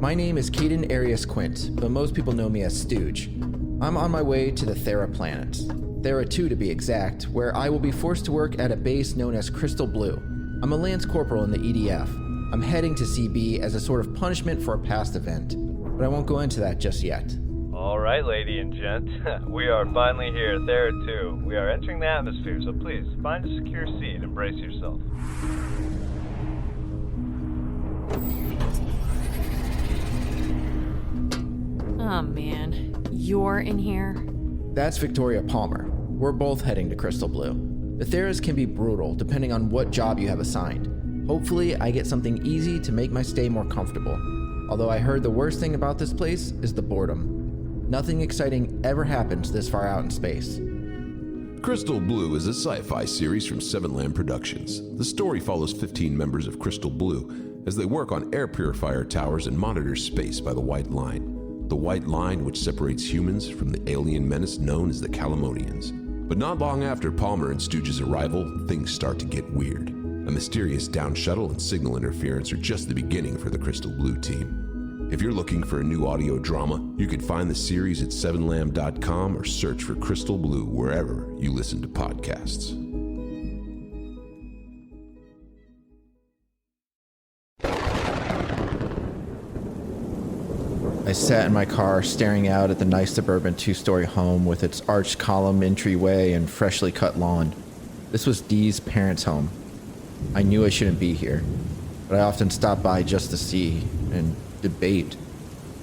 My name is Caden Arius Quint, but most people know me as Stooge. I'm on my way to the Thera planet, Thera 2 to be exact, where I will be forced to work at a base known as Crystal Blue. I'm a Lance Corporal in the EDF. I'm heading to CB as a sort of punishment for a past event, but I won't go into that just yet. Alright, lady and gent. We are finally here, Thera 2. We are entering the atmosphere, so please, find a secure seat and brace yourself. Oh man, you're in here? That's Victoria Palmer. We're both heading to Crystal Blue. The Theras can be brutal depending on what job you have assigned. Hopefully, I get something easy to make my stay more comfortable. Although I heard the worst thing about this place is the boredom. Nothing exciting ever happens this far out in space. Crystal Blue is a sci-fi series from Seven Lamb Productions. The story follows 15 members of Crystal Blue as they work on air purifier towers and monitor space by the White Line. The White Line which separates humans from the alien menace known as the Calamonians. But not long after Palmer and Stooge's arrival, things start to get weird. A mysterious down shuttle and signal interference are just the beginning for the Crystal Blue team. If you're looking for a new audio drama, you can find the series at sevenlamb.com or search for Crystal Blue wherever you listen to podcasts. I sat in my car staring out at the nice suburban two-story home with its arched column entryway and freshly cut lawn. This was Dee's parents' home. I knew I shouldn't be here, but I often stop by just to see and debate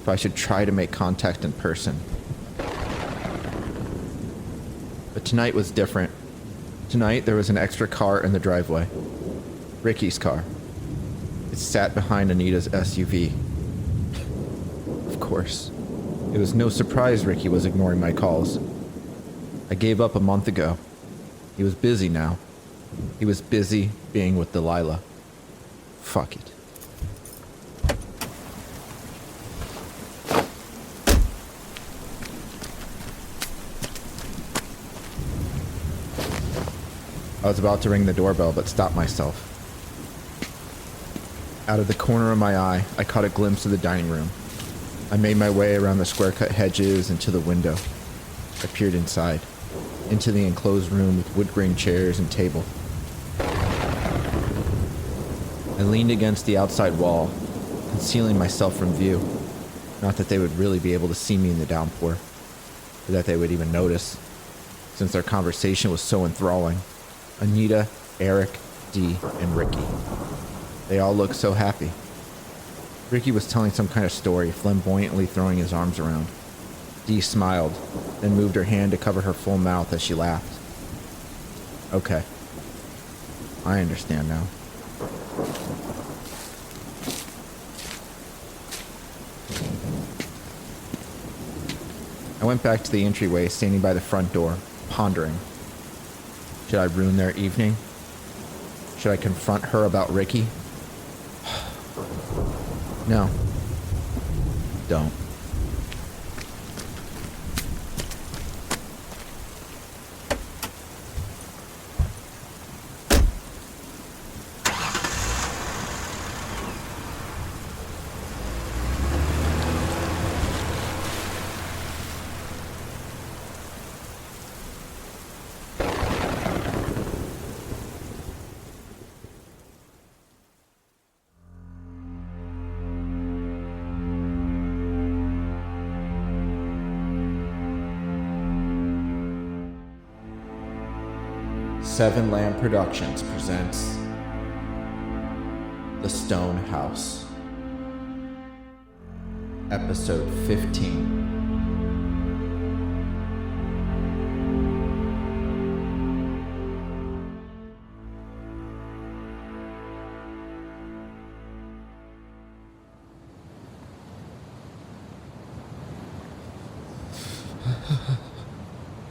if I should try to make contact in person. But tonight was different. Tonight there was an extra car in the driveway. Ricky's car. It sat behind Anita's SUV. Of course. It was no surprise Ricky was ignoring my calls. I gave up a month ago. He was busy now. He was busy being with Delilah. Fuck it. I was about to ring the doorbell, but stopped myself. Out of the corner of my eye, I caught a glimpse of the dining room. I made my way around the square-cut hedges and to the window. I peered inside, into the enclosed room with wood-grain chairs and table. I leaned against the outside wall, concealing myself from view. Not that they would really be able to see me in the downpour, or that they would even notice, since their conversation was so enthralling. Anita, Eric, Dee, and Ricky. They all looked so happy. Ricky was telling some kind of story, flamboyantly throwing his arms around. Dee smiled, then moved her hand to cover her full mouth as she laughed. Okay. I understand now. I went back to the entryway, standing by the front door, pondering. Should I ruin their evening? Should I confront her about Ricky? No. Don't. Seven Lamb Productions presents The Stone House, Episode 15.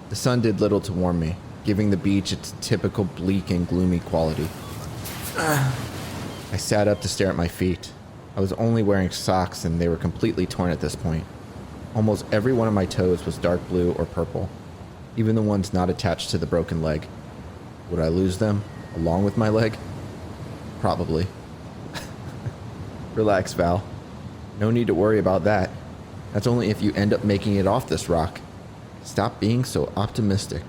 The sun did little to warm me, giving the beach its typical bleak and gloomy quality. I sat up to stare at my feet. I was only wearing socks and they were completely torn at this point. Almost every one of my toes was dark blue or purple, even the ones not attached to the broken leg. Would I lose them, along with my leg? Probably. Relax, Val. No need to worry about that. That's only if you end up making it off this rock. Stop being so optimistic.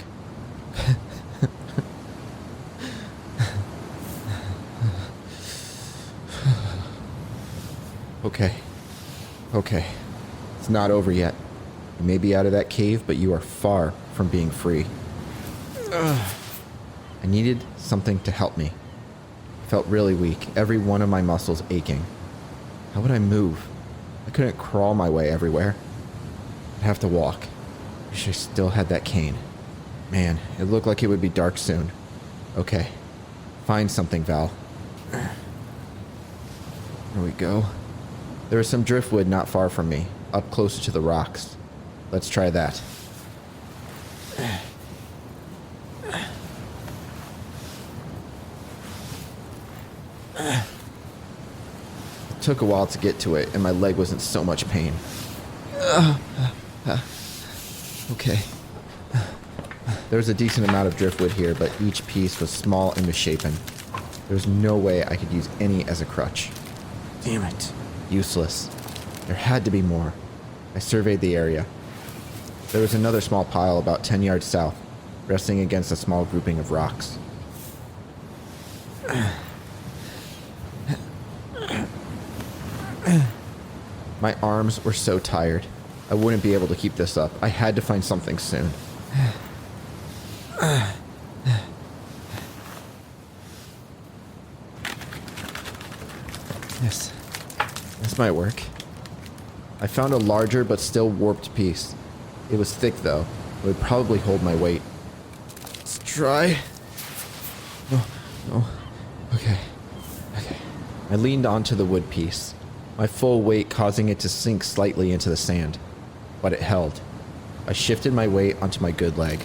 Okay. It's not over yet. You may be out of that cave, but you are far from being free. I needed something to help me. I felt really weak, every one of my muscles aching. How would I move? I couldn't crawl my way everywhere. I'd have to walk. Wish I still had that cane. Man, it looked like it would be dark soon. Okay. Find something, Val. There we go. There is some driftwood not far from me, up closer to the rocks. Let's try that. It took a while to get to it, and my leg was in so much pain. Okay. There was a decent amount of driftwood here, but each piece was small and misshapen. There was no way I could use any as a crutch. Damn it. Useless. There had to be more. I surveyed the area. There was another small pile about 10 yards south, resting against a small grouping of rocks. My arms were so tired. I wouldn't be able to keep this up. I had to find something soon. This might work. I found a larger but still warped piece. It was thick though. It would probably hold my weight. Let's try. No. Okay. I leaned onto the wood piece, my full weight causing it to sink slightly into the sand. But it held. I shifted my weight onto my good leg,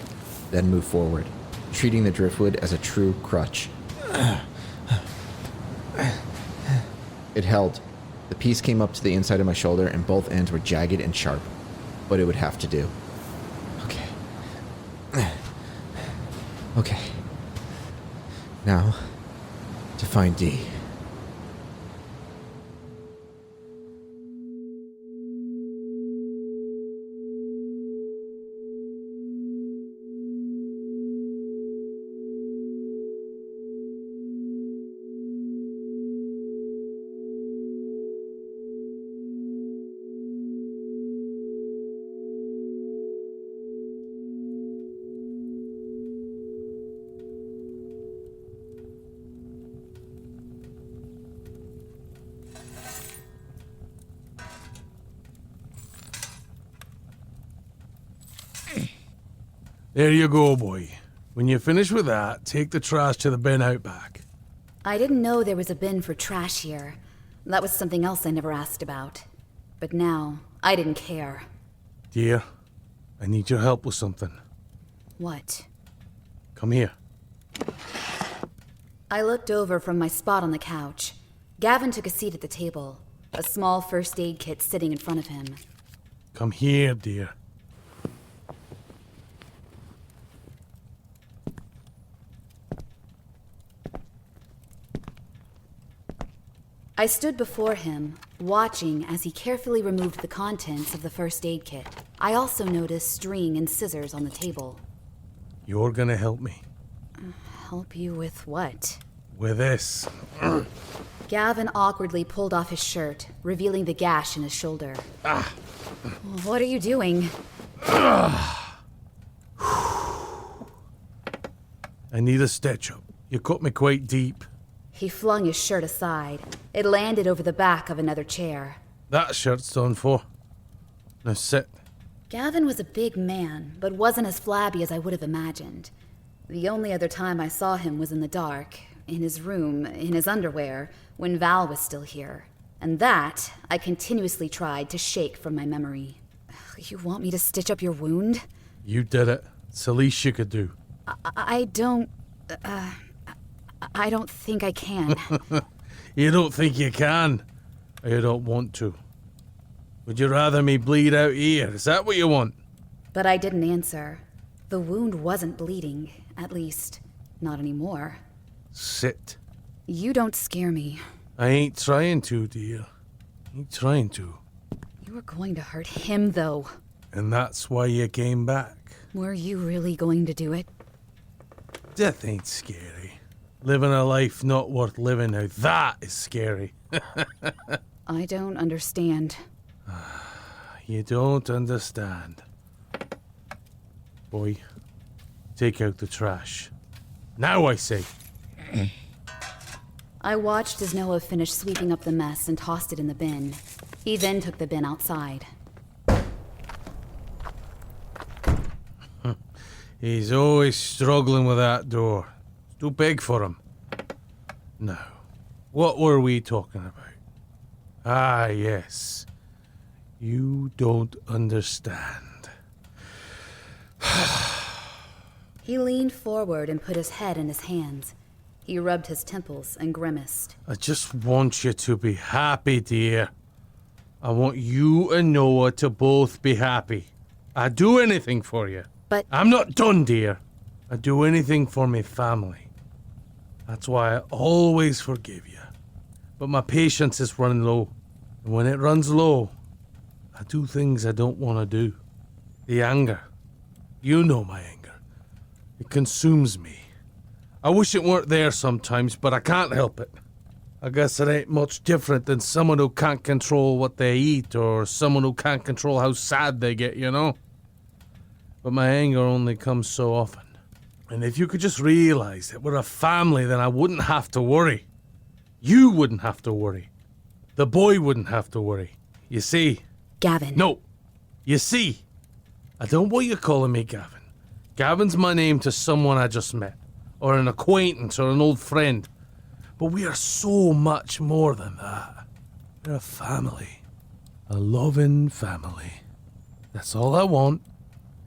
then moved forward, treating the driftwood as a true crutch. It held. The piece came up to the inside of my shoulder and both ends were jagged and sharp, but it would have to do. Okay. Now, to find D. There you go, boy. When you finish with that, take the trash to the bin out back. I didn't know there was a bin for trash here. That was something else I never asked about. But now, I didn't care. Dear, I need your help with something. What? Come here. I looked over from my spot on the couch. Gavin took a seat at the table, a small first aid kit sitting in front of him. Come here, dear. I stood before him, watching as he carefully removed the contents of the first aid kit. I also noticed string and scissors on the table. You're gonna help me. Help you with what? With this. Gavin awkwardly pulled off his shirt, revealing the gash in his shoulder. What are you doing? I need a stitch-up. You cut me quite deep. He flung his shirt aside. It landed over the back of another chair. That shirt's done for. Now sit. Gavin was a big man, but wasn't as flabby as I would have imagined. The only other time I saw him was in the dark, in his room, in his underwear, when Val was still here. And that, I continuously tried to shake from my memory. You want me to stitch up your wound? You did it. It's the least you could do. I don't think I can. You don't think you can? Or you don't want to? Would you rather me bleed out here? Is that what you want? But I didn't answer. The wound wasn't bleeding. At least, not anymore. Sit. You don't scare me. I ain't trying to, dear. You trying to. You were going to hurt him, though. And that's why you came back. Were you really going to do it? Death ain't scary. Living a life not worth living, now that is scary. I don't understand. You don't understand. Boy, take out the trash. Now I say. I watched as Noah finished sweeping up the mess and tossed it in the bin. He then took the bin outside. He's always struggling with that door. It's too big for him. Now, what were we talking about? Ah, yes. You don't understand. He leaned forward and put his head in his hands. He rubbed his temples and grimaced. I just want you to be happy, dear. I want you and Noah to both be happy. I'd do anything for you. But I'm not done, dear. I'd do anything for my family. That's why I always forgive you. But my patience is running low. And when it runs low, I do things I don't want to do. The anger. You know my anger. It consumes me. I wish it weren't there sometimes, but I can't help it. I guess it ain't much different than someone who can't control what they eat or someone who can't control how sad they get, you know? But my anger only comes so often. And if you could just realize that we're a family, then I wouldn't have to worry. You wouldn't have to worry. The boy wouldn't have to worry. You see? Gavin. No. You see? I don't want you calling me Gavin. Gavin's my name to someone I just met. Or an acquaintance or an old friend. But we are so much more than that. We're a family. A loving family. That's all I want.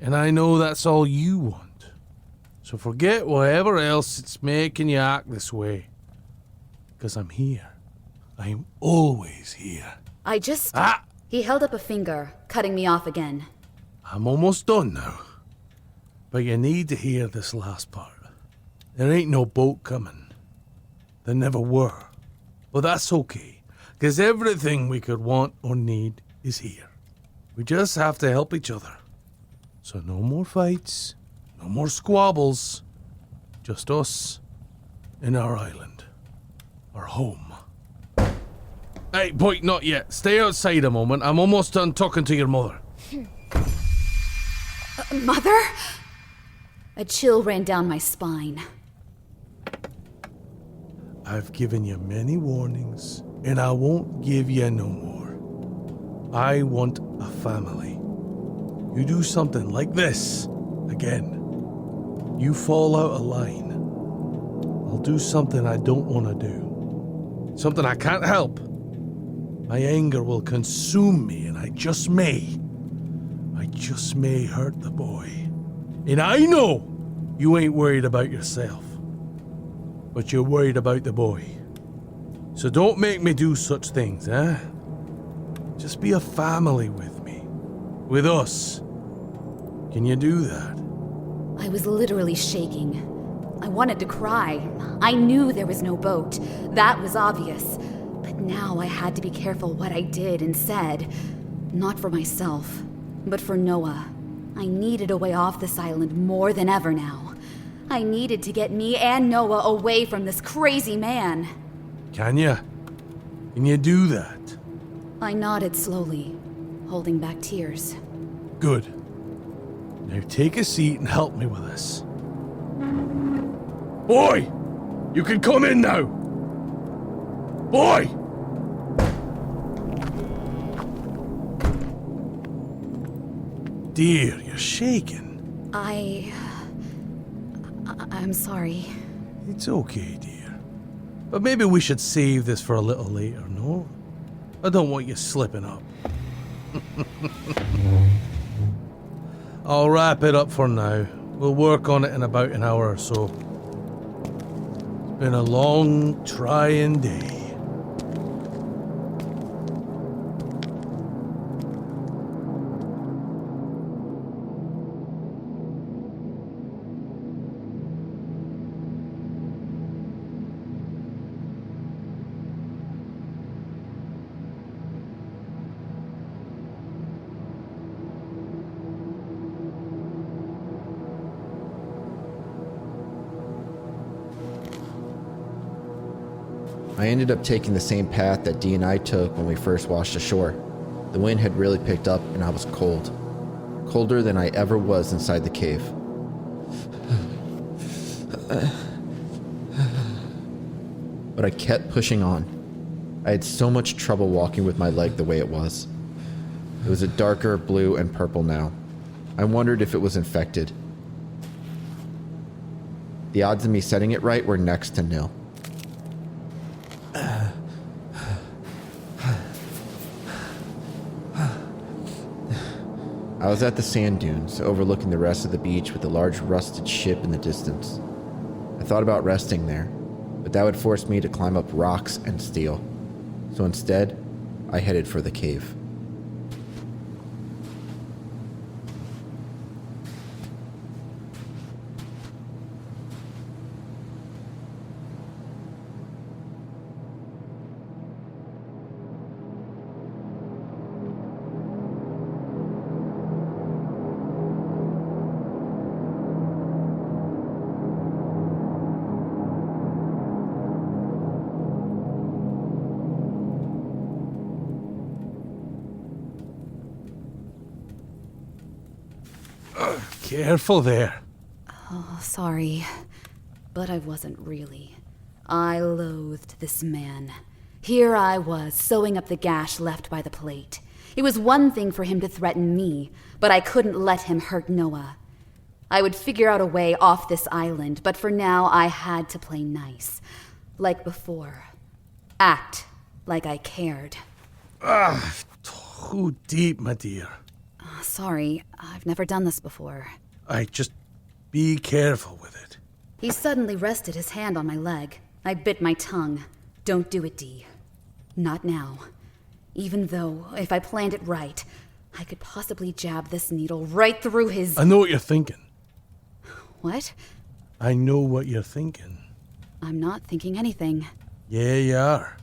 And I know that's all you want. So forget whatever else it's making you act this way. Because I'm here. I'm always here. I just... Ah! He held up a finger, cutting me off again. I'm almost done now. But you need to hear this last part. There ain't no boat coming. There never were. But that's okay. Because everything we could want or need is here. We just have to help each other. So no more fights. No more squabbles. Just us in our island. Our home. Hey, boy, not yet. Stay outside a moment. I'm almost done talking to your mother. Mother? A chill ran down my spine. I've given you many warnings, and I won't give you no more. I want a family. You do something like this, again. You fall out of line. I'll do something I don't want to do. Something I can't help. My anger will consume me, and I just may hurt the boy. And I know you ain't worried about yourself, but you're worried about the boy. So don't make me do such things, eh? Just be a family with me. With us. Can you do that? I was literally shaking. I wanted to cry. I knew there was no boat. That was obvious. But now I had to be careful what I did and said. Not for myself, but for Noah. I needed a way off this island more than ever now. I needed to get me and Noah away from this crazy man. Can you? Can you do that? I nodded slowly, holding back tears. Good. Now take a seat and help me with this. Boy! You can come in now! Boy! Dear, you're shaking. I'm sorry. It's okay, dear. But maybe we should save this for a little later, no? I don't want you slipping up. I'll wrap it up for now. We'll work on it in about an hour or so. It's been a long, trying day. I ended up taking the same path that Dee and I took when we first washed ashore. The wind had really picked up and I was cold. Colder than I ever was inside the cave. But I kept pushing on. I had so much trouble walking with my leg the way it was. It was a darker blue and purple now. I wondered if it was infected. The odds of me setting it right were next to nil. I was at the sand dunes, overlooking the rest of the beach with a large rusted ship in the distance. I thought about resting there, but that would force me to climb up rocks and steel. So instead, I headed for the cave. Careful there. Oh, sorry. But I wasn't really. I loathed this man. Here I was, sewing up the gash left by the plate. It was one thing for him to threaten me, but I couldn't let him hurt Noah. I would figure out a way off this island, but for now I had to play nice. Like before. Act like I cared. Too deep, my dear. Sorry, I've never done this before. Just be careful with it. He suddenly rested his hand on my leg. I bit my tongue. Don't do it, Dee. Not now. Even though, if I planned it right, I could possibly jab this needle right through his... I know what you're thinking. What? I know what you're thinking. I'm not thinking anything. Yeah, you are.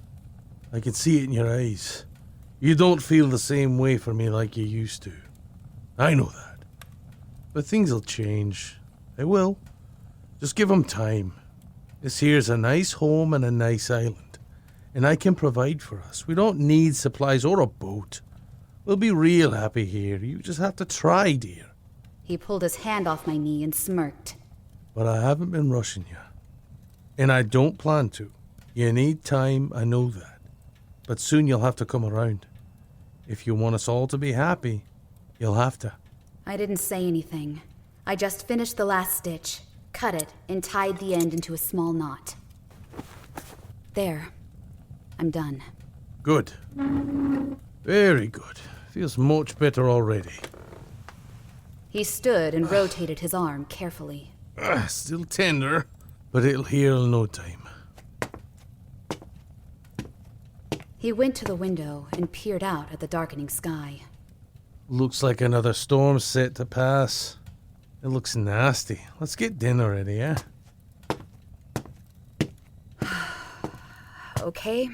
I can see it in your eyes. You don't feel the same way for me like you used to. I know that. But things will change. They will. Just give them time. This here's a nice home and a nice island. And I can provide for us. We don't need supplies or a boat. We'll be real happy here. You just have to try, dear. He pulled his hand off my knee and smirked. But I haven't been rushing you. And I don't plan to. You need time, I know that. But soon you'll have to come around. If you want us all to be happy, you'll have to. I didn't say anything. I just finished the last stitch, cut it, and tied the end into a small knot. There. I'm done. Good. Very good. Feels much better already. He stood and rotated his arm carefully. Still tender, but it'll heal in no time. He went to the window and peered out at the darkening sky. Looks like another storm's set to pass. It looks nasty. Let's get dinner ready, eh? Okay.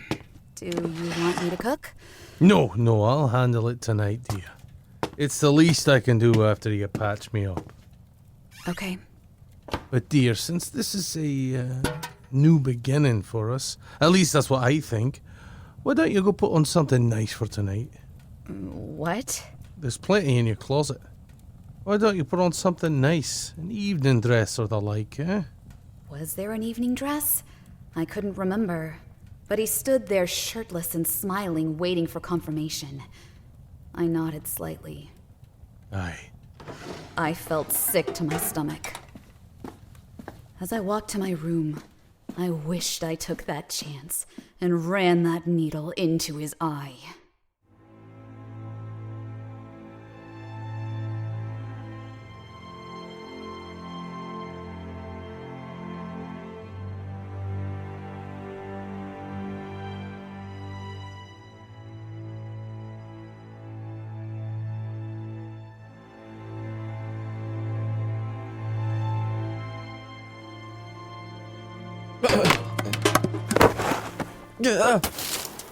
Do you want me to cook? No, I'll handle it tonight, dear. It's the least I can do after you patch me up. Okay. But dear, since this is a new beginning for us, at least that's what I think, why don't you go put on something nice for tonight? What? There's plenty in your closet. Why don't you put on something nice? An evening dress or the like, eh? Was there an evening dress? I couldn't remember. But he stood there shirtless and smiling, waiting for confirmation. I nodded slightly. Aye. I felt sick to my stomach. As I walked to my room, I wished I took that chance and ran that needle into his eye.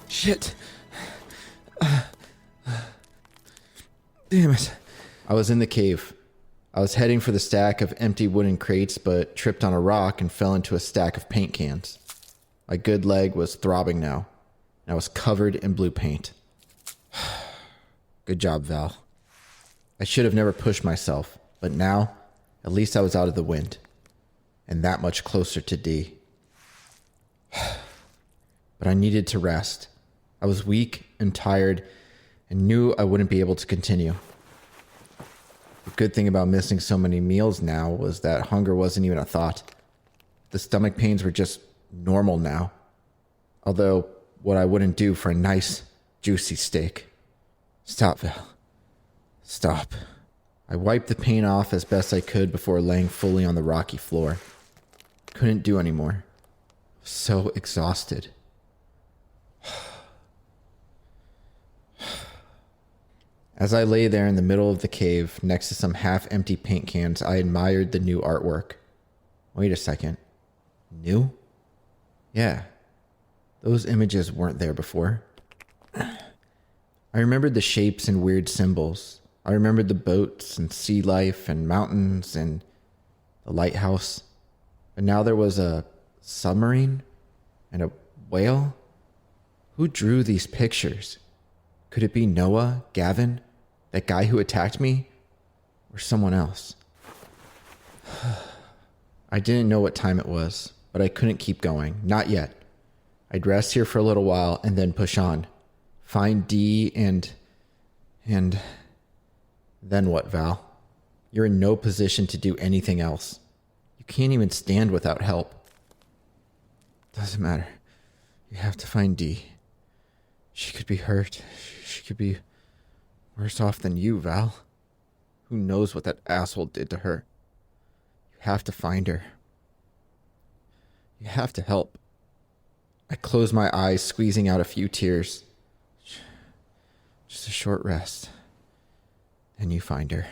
Shit. Damn it. I was in the cave. I was heading for the stack of empty wooden crates, but tripped on a rock and fell into a stack of paint cans. My good leg was throbbing now, and I was covered in blue paint. Good job, Val. I should have never pushed myself, but now, at least I was out of the wind, and that much closer to D. But I needed to rest. I was weak and tired, and knew I wouldn't be able to continue. The good thing about missing so many meals now was that hunger wasn't even a thought. The stomach pains were just normal now. Although, what I wouldn't do for a nice, juicy steak. Stop, Val. Stop. I wiped the pain off as best I could before laying fully on the rocky floor. Couldn't do anymore. So exhausted. As I lay there in the middle of the cave, next to some half-empty paint cans, I admired the new artwork. Wait a second. New? Yeah. Those images weren't there before. I remembered the shapes and weird symbols. I remembered the boats and sea life and mountains and the lighthouse. But now there was a submarine and a whale. Who drew these pictures? Could it be Noah, Gavin, that guy who attacked me, or someone else? I didn't know what time it was, but I couldn't keep going. Not yet. I'd rest here for a little while and then push on. Find D and then what, Val? You're in no position to do anything else. You can't even stand without help. Doesn't matter. You have to find D. She could be hurt. She could be worse off than you, Val. Who knows what that asshole did to her? You have to find her. You have to help. I closed my eyes, squeezing out a few tears. Just a short rest. Then you find her.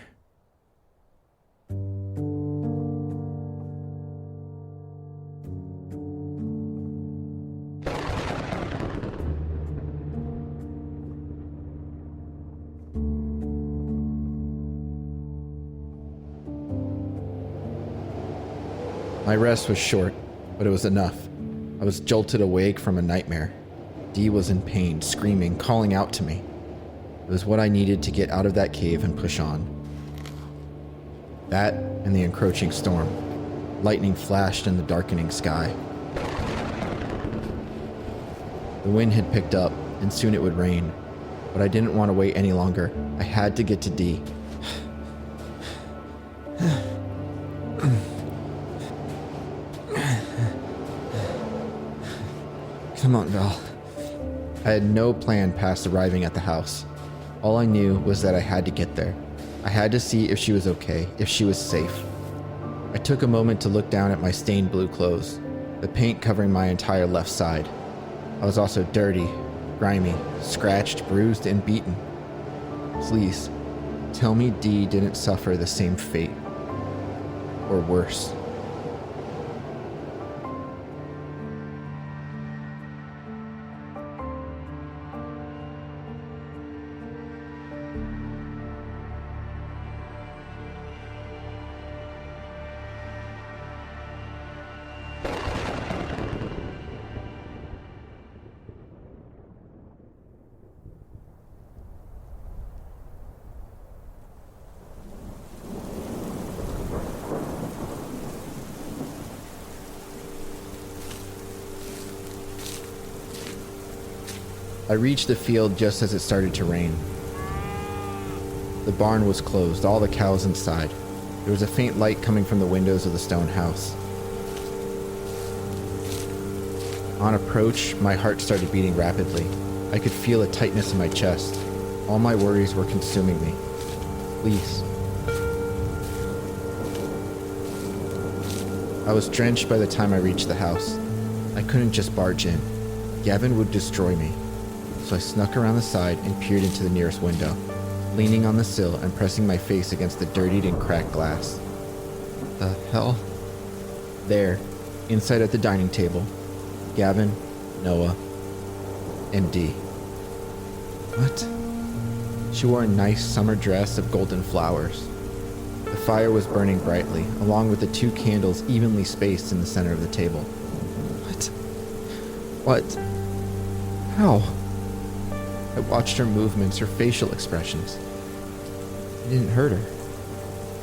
My rest was short, but it was enough. I was jolted awake from a nightmare. Dee was in pain, screaming, calling out to me. It was what I needed to get out of that cave and push on. That and the encroaching storm. Lightning flashed in the darkening sky. The wind had picked up, and soon it would rain. But I didn't want to wait any longer. I had to get to Dee. Come on, Val. I had no plan past arriving at the house. All I knew was that I had to get there. I had to see if she was okay, if she was safe. I took a moment to look down at my stained blue clothes, the paint covering my entire left side. I was also dirty, grimy, scratched, bruised, and beaten. Please, tell me Dee didn't suffer the same fate. Or worse. I reached the field just as it started to rain. The barn was closed, all the cows inside. There was a faint light coming from the windows of the stone house. On approach, my heart started beating rapidly. I could feel a tightness in my chest. All my worries were consuming me. Please. I was drenched by the time I reached the house. I couldn't just barge in. Gavin would destroy me. So I snuck around the side and peered into the nearest window, leaning on the sill and pressing my face against the dirtied and cracked glass. The hell? There, inside at the dining table, Gavin, Noah, and Dee. What? She wore a nice summer dress of golden flowers. The fire was burning brightly, along with the two candles evenly spaced in the center of the table. What? What? How? I watched her movements, her facial expressions. It didn't hurt her.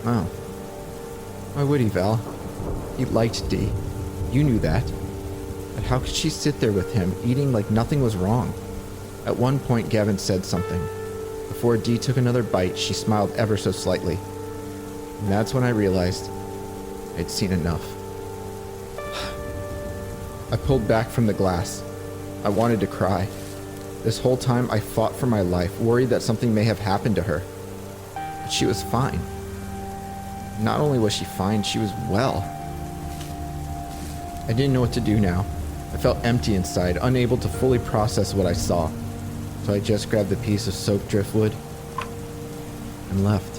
Wow. Why would he, Val? He liked Dee. You knew that. But how could she sit there with him, eating like nothing was wrong? At one point, Gavin said something. Before Dee took another bite, she smiled ever so slightly. And that's when I realized I'd seen enough. I pulled back from the glass. I wanted to cry. This whole time I fought for my life, worried that something may have happened to her. But she was fine. Not only was she fine, she was well. I didn't know what to do now. I felt empty inside, unable to fully process what I saw. So I just grabbed a piece of soaked driftwood and left.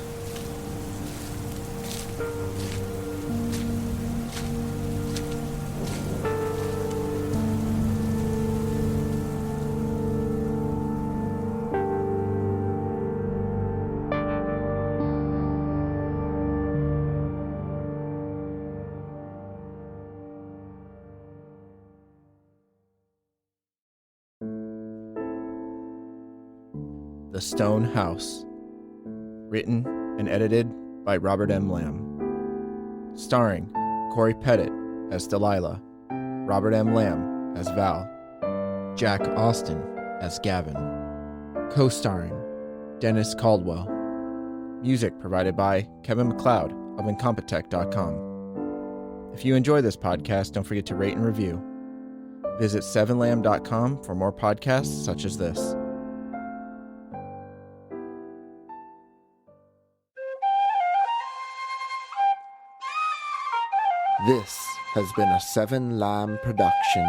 The Stone House. Written and edited by Robert M. Lamb. Starring Corey Pettit as Delilah, Robert M. Lamb as Val, Jack Austin as Gavin. Co-starring Dennis Caldwell. Music provided by Kevin MacLeod of Incompetech.com. If you enjoy this podcast, don't forget to rate and review. Visit 7lamb.com for more podcasts such as this. This has been a 7 Lamb production.